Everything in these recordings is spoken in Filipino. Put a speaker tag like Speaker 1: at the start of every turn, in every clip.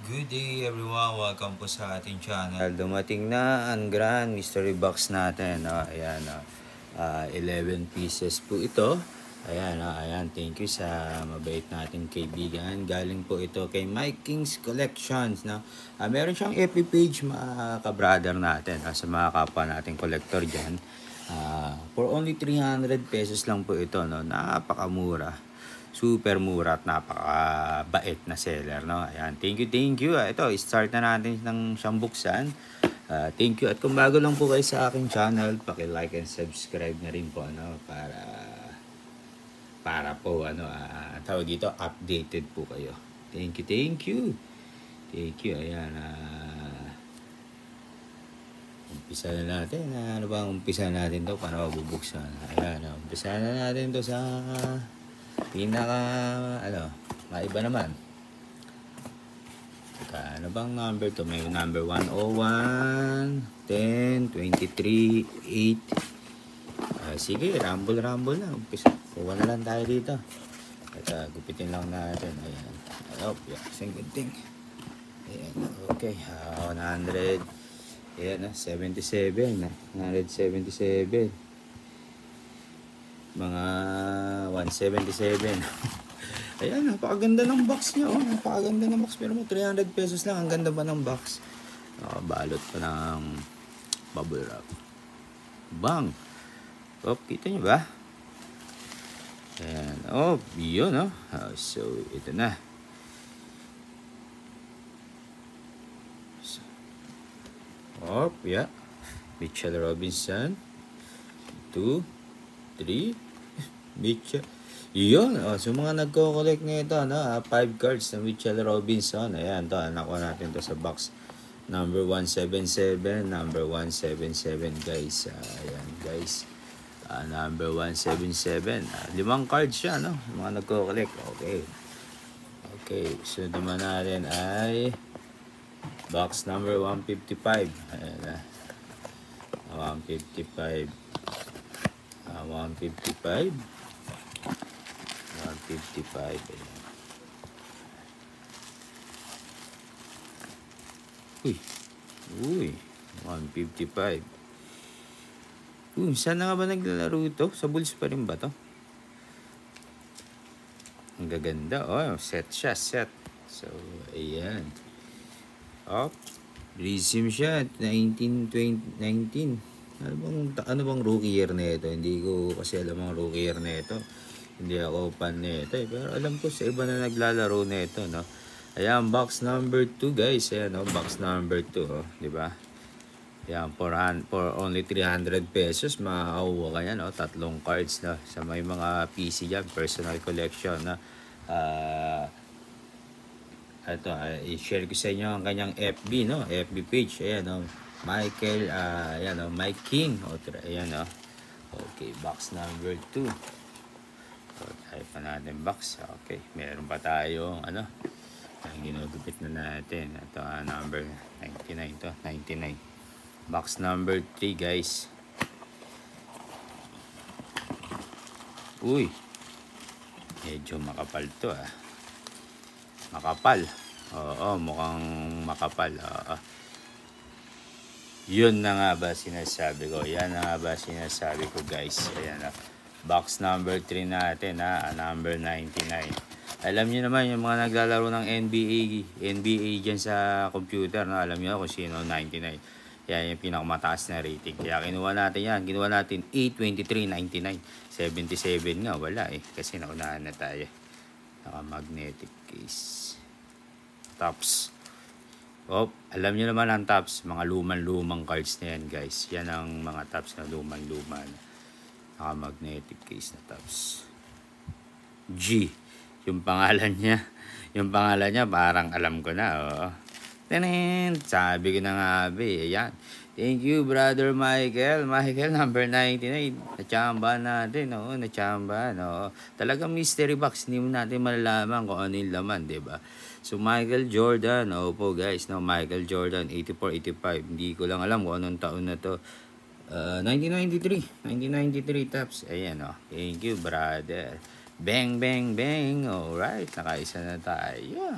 Speaker 1: Good day everyone, welcome po sa ating channel. Dumating na ang grand mystery box natin. Ayan, 11 pieces po ito. Ayan, ayan, thank you sa mabait nating kaibigan. Galing po ito kay Mike King's Collections. Meron siyang FB page, mga ka-brother natin, sa mga kapwa nating collector dyan. For only 300 pesos lang po ito, no? Napakamura. Super mura at napakabait na seller, no? Ayan, thank you. Ito, start na natin ng siyang buksan. Thank you. At kung bago lang po kayo sa aking channel, paki-like and subscribe na rin po, ano, para po, ano, tawag dito, updated po kayo. Thank you. Ayan, umpisa na natin. Ano ba ang umpisa natin to? Paano mabubuksan? Ayan, umpisa na natin to sa pinaka, maiba naman. Ano bang number to? May number 101, 10, 23, 8. Sige, rumble na. Umpisa. Kuha na lang tayo dito. At gupitin lang natin. Ayan. Same good thing. Ayan, okay. 100. Ayan, 77. 177. Mga 177. Ayan, napakaganda ng box niya. Napakaganda ng box. Pero mo 300 pesos lang. Ang ganda ba ng box? Balot pa ng bubble wrap. Bang! Kita nyo ba? Ayan. Yun. So, ito na. Yeah. Mitchell Robinson. 2, 3. Mitchell. Yun. So, mga nagko-collect nito, 5 cards na Mitchell Robinson. Ayan, to. Nakuha natin to sa box number 177. Number 177, guys. Ayan, guys. Number 177. 5 cards siya, no? Mga nagko-collect. Okay. So, naman natin ay box number 155. Ayan, 155. 155. Uy, 155. Saan na nga ba naglalaro ito? Sa Bulls pa rin ba to? Ang gaganda. Set siya, set. So, ayan. Resim siya. 19. Ano bang rookie year na ito? Hindi ko kasi alam ang rookie year na ito. Hindi ako fan na ito. Pero alam ko sa iba na naglalaro na ito, no? Ayan, box number 2, guys. Ayan, box number 2, di ba? Ayan, for only 300 pesos, makakakuha ka yan, 3 cards na sa may mga PC dyan, personal collection, na ito, i-share ko sa inyo ang kanyang FB, no? FB page. Ayan, Michael, Mike King. Ayan, okay, box number 2. Tayo pa natin box. Okay, meron pa tayong, ang ginugupit na natin. Ito, number 99 to, 99. Box number 3, guys. Uy, medyo makapal to, Makapal. Mukhang makapal. Yun na nga ba sinasabi ko? Yan na nga ba sinasabi ko, guys? Ayan, box number 3 natin, number 99. Alam niyo naman yung mga naglalaro ng NBA dyan sa computer, alam niyo kung sino 99. Yan yung pinakamataas na rating. Kaya kinuha natin yan. Kinuha natin 823.99. 77 nga, wala kasi naunahan na tayo. Naka-magnetic case. Tops. Alam niyo naman ang tops. Mga lumang cards na yan, guys. Yan ang mga tops na lumang. Naka-magnetic case na tops. G. Yung pangalan niya, parang alam ko na, Sabi ko na nga, ayan. Thank you, brother Michael. Michael, number 99. Natsambahan natin, Natsambahan, Talagang mystery box. Hindi mo natin malalaman kung ano yung laman, diba? So, Michael Jordan. Opo, guys, Michael Jordan, 84-85. Hindi ko lang alam kung anong taon na to. 1993 tops. Ayan, Thank you, brother. Bang, bang, bang. Alright, nakaisa na tayo.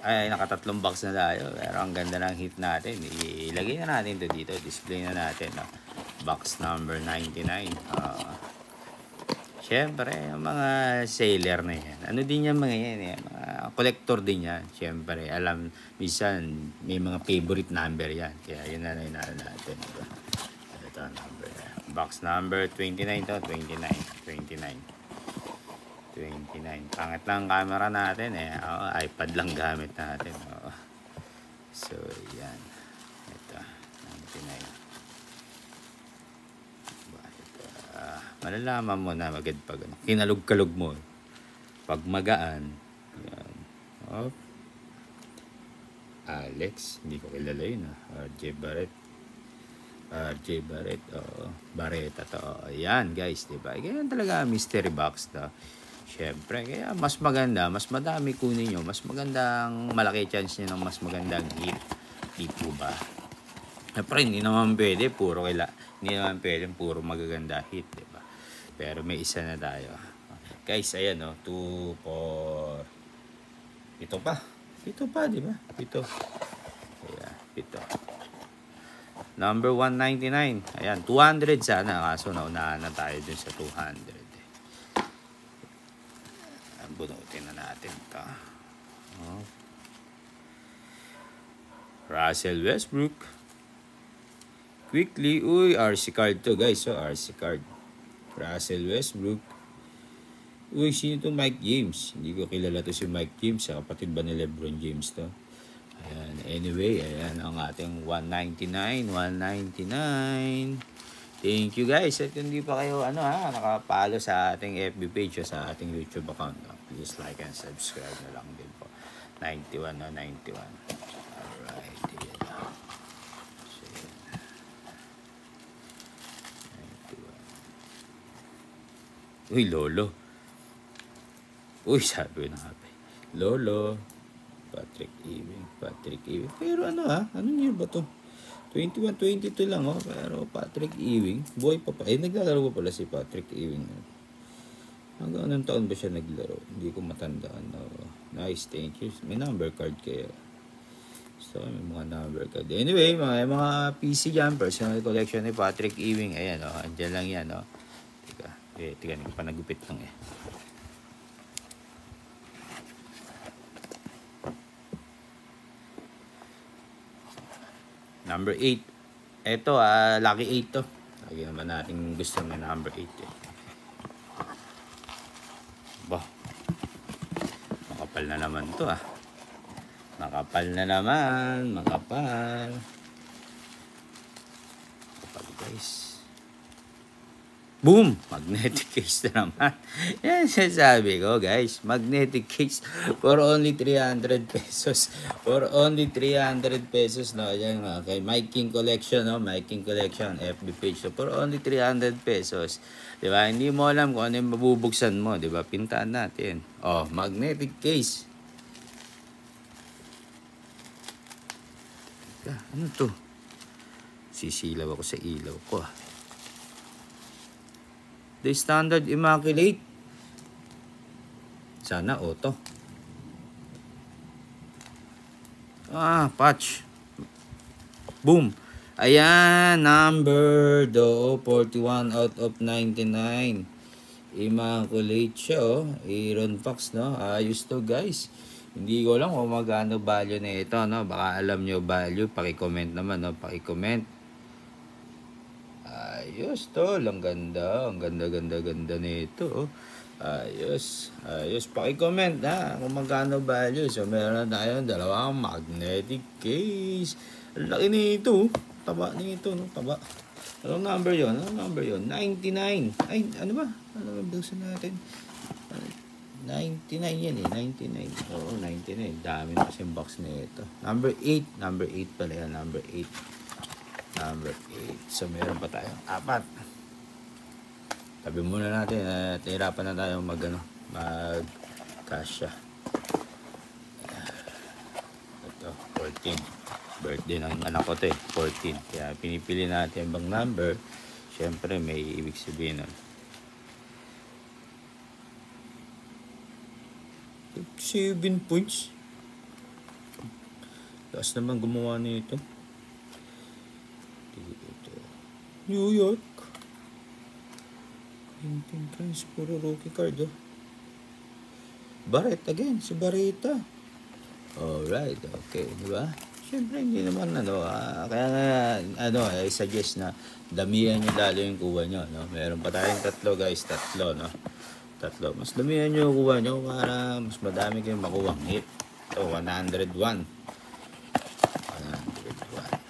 Speaker 1: Ay, nakatatlong box na tayo. Pero ang ganda ng hit natin. Ilagay na natin ito dito. Display na natin. No? Box number 99. Siyempre, yung mga sailor na yan. Ano din yan mga yan? Mga collector din yan. Siyempre, alam, minsan may mga favorite number yan. Kaya yun na rin natin. Ito number. Box number 29 to. 29. Pangit lang camera natin iPad lang gamit natin. So, yan. Ito. 99. Malalaman mo na agad pag kinalog-kalog mo. Pag magaan. Yan. Alex. Hindi ko kilala yun. RJ Barrett. Barreta to. Ayan guys. Diba? Ganyan talaga mystery box to. Siyempre. Kaya mas maganda. Mas madami kunin nyo. Mas magandang malaki chance nyo ng mas magandang hit. Di po ba? Siyempre hindi naman pwede. Hindi naman pwede puro magaganda hit. Diba? Pero may isa na tayo. Guys, ayan 2, 4. Ito pa, di ba? Ito. Ayan, ito. Number 199. Ayan, 200 sana. Kaso naunahan na tayo dun sa 200. Bunutin na natin ito. Russell Westbrook. Quickly. Uy, RC card to guys. So, RC card. Russell Westbrook. Uy, sino to? Mike James. Hindi ko kilala to si Mike James. Kapatid ba ni LeBron James to? Ayan. Anyway, ayan ang ating 199. Thank you guys. At hindi pa kayo nakapalo sa ating FB page o sa ating YouTube account. Please like and subscribe na lang din po. 91. Alright. Uy, Lolo. Uy, sabi ko na nga. Lolo. Patrick Ewing. Pero anong year ba to? 21, 22 lang Pero Patrick Ewing. Buhay pa pa. Naglalaro pa pala si Patrick Ewing. Hanggang anong taon ba siya naglaro? Hindi ko matandaan. Nice, thank you. May number card kaya. So, may mga number card. Anyway, mga PC dyan. Personal collection ni Patrick Ewing. Ayan, andyan lang yan, Teka, hindi pa nagupit lang Number 8. Ito, lucky 8 to. Lagi naman natin gusto ng number 8 Bah. Makapal na naman to Makapal guys. Boom! Magnetic case na naman. Yan sabi ko guys. Magnetic case for only 300 pesos. For only 300 pesos. Yan kay Mike King Collection. Mike King Collection. FB page. So, for only 300 pesos. Diba? Hindi mo alam kung ano yung mabubuksan mo. Diba? Pintaan natin. Magnetic case. Ano to? Sisilaw ako sa ilaw ko The Standard Immaculate. Sana auto. Patch. Boom. Ayan, number 41 out of 99. Immaculate siya Aaron Fox Ayos to guys. Hindi ko lang kung magkano value na ito Baka alam nyo value. Paki-comment naman Paki-comment. Ayos to, ang ganda nito Ayos. Paki-comment kung magkano value. So meron tayong dalawang magnetic case. Ang laki nito. Taba nito, taba. Anong number yon? 99. Ay, ano ba? Ano ba buksan natin? 99 yan 99. Oo, 99. Dami na kasing box nito. Number 8 pala yan. Number 8. So, meron pa tayong 4. Tabi muna natin at hirapan na tayo mag-kasya. Ito, 14. Birthday ng anak ko to 14. Kaya pinipili natin bang number. Siyempre, may ibig sabihin 7 points. Taas naman gumawa nito. New York. Quentin Prince, puro rookie card, oh. Barrett again, si Barreta. Alright, okay, di ba? Siyempre, hindi naman, kaya nga, I suggest na damihan nyo lalo yung kuha nyo, no? Meron pa tayong tatlo, guys, tatlo, no? Tatlo. Mas damihan nyo yung kuha nyo para mas madami kayong makuha ng hit. Ito, 101. 101.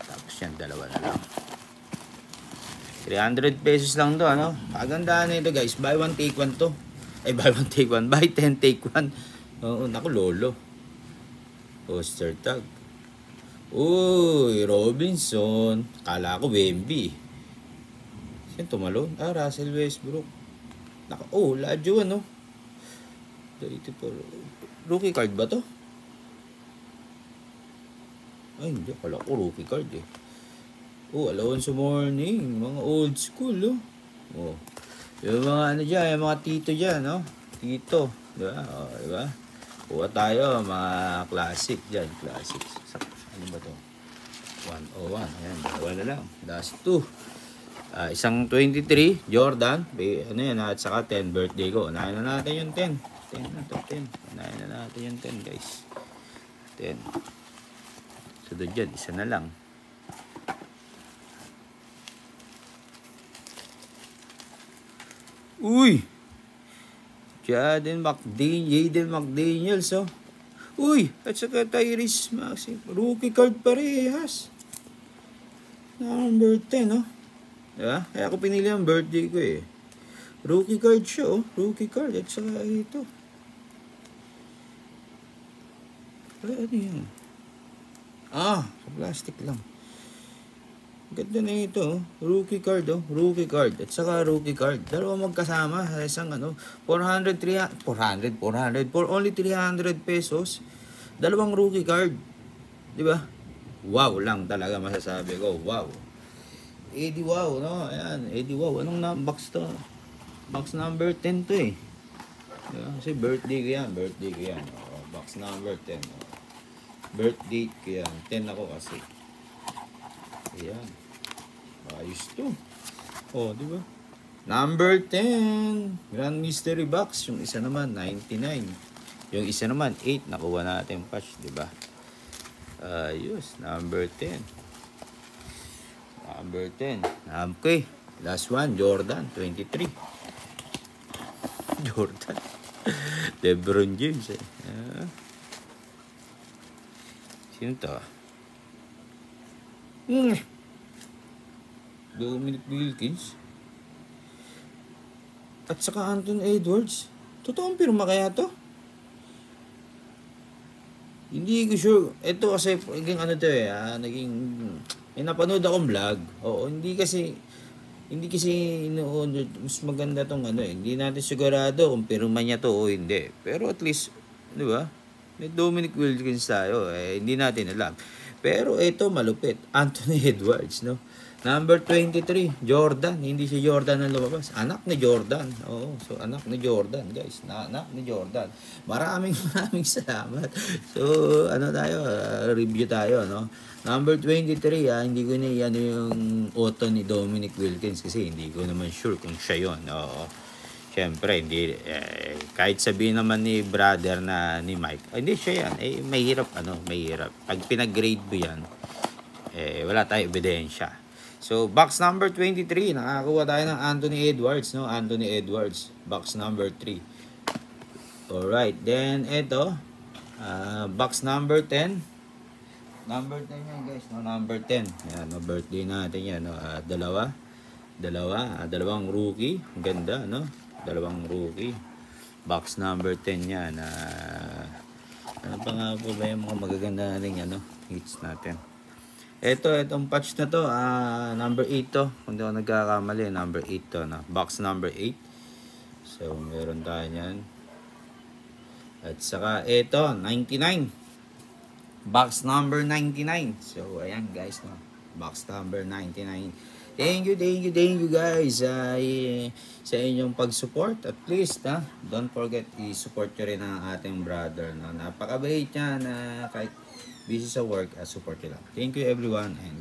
Speaker 1: Tapos yan, dalawa na lang. 300 pesos lang to, ano? Pagandaan na ito, guys. Buy one, take one to. Ay, buy one, take one. Buy 10, take one. Oo, naku, lolo. Poster tag. Uy, Robinson. Kala ko, Wemby. Saan tumalon? Russell Westbrook. Naku, Lajo, ano? Rookie card ba to? Ay, hindi. Kala ko rookie card, eh. Alonso Morning, mga old school, oh. Yung mga dyan, yung mga tito dyan, no? Tito, diba? Diba? Kuha tayo, mga classic dyan, classic. Ano ba to? 101, ayan, dalawa na lang. Last 2. Isang 23, Jordan, ano yan, at saka 10, birthday ko. Unahin na natin yung 10. 10 na to, 10. Unahin na natin yung 10, guys. 10. Sunod dyan, isa na lang. Uy! Jaden McDaniels, oh. Uy! At saka Tyrese Maxey. Rookie card parehas. Number 10, oh. Diba? Kaya ako pinili ang birthday ko, eh. Rookie card siya, oh. Rookie card. At saka ito. Ano yan? Plastic lang. Ganda na ito, oh. Rookie card, oh. Rookie card. At saka rookie card. Dalawa magkasama sa isang 400 for only 300 pesos. Dalawang rookie card. Di ba? Wow lang talaga masasabi ko. Wow. Eddie Wow, no? Ayan, Eddie Wow. Anong box to? Box number 10 to, eh. Diba? Kasi birthday ko yan. Box number 10. Birthday ko yan. 10 ako kasi. Ayan. Ayos to. Di ba? Number 10. Grand Mystery Box. Yung isa naman, 99. Yung isa naman, 8. Nakuha natin patch, di ba? Ayos. Number 10. Number 10. Okay. Last one, Jordan, 23. Jordan. LeBron James, eh. Sino to? Dominic Wilkins. At saka Anthony Edwards. Totoong pirma kaya to? Hindi ko sure. Ito kasi naging naging napanood akong vlog. Hindi kasi mas maganda tong hindi natin sigurado kung pirma niya to o hindi. Pero at least, di ba? May Dominic Wilkins tayo, hindi natin alam. Pero ito malupit, Anthony Edwards, no? Number 23, Jordan. Hindi si Jordan ang lumabas. Anak ni Jordan. So anak ni Jordan, guys. Anak ni Jordan. Maraming salamat. So, review tayo, no? Number 23, hindi ko na yung auto ni Dominic Wilkins kasi hindi ko naman sure kung siya yun. Siyempre, hindi, kahit sabihin naman ni brother na ni Mike, hindi siya yan. Mahirap. Pag pinag-grade mo yan, wala tayong ebidensya. So, box number 23, nakakuha tayo ng Anthony Edwards, no? Anthony Edwards, box number 3. Alright, then ito, box number 10. Number 10 yan, guys, no? Number 10. Ayan, no? Birthday natin yan, no? Dalawang rookie. Ang ganda, no? Dalawang rookie. Box number 10 yan. Ano pa nga po ba yung mga magaganda natin, hits natin? Itong patch na to, number 8 to. Kung di ako nagkakamali, number 8 to. Box number 8. So, meron tayo yan. At saka, ito, 99. Box number 99. So, ayan guys, no? Box number 99. Thank you guys sa inyong pag-support. At least, don't forget i-support nyo rin ang ating brother. No? Napakabait niya na kahit busy sa work, support nyo lang. Thank you everyone and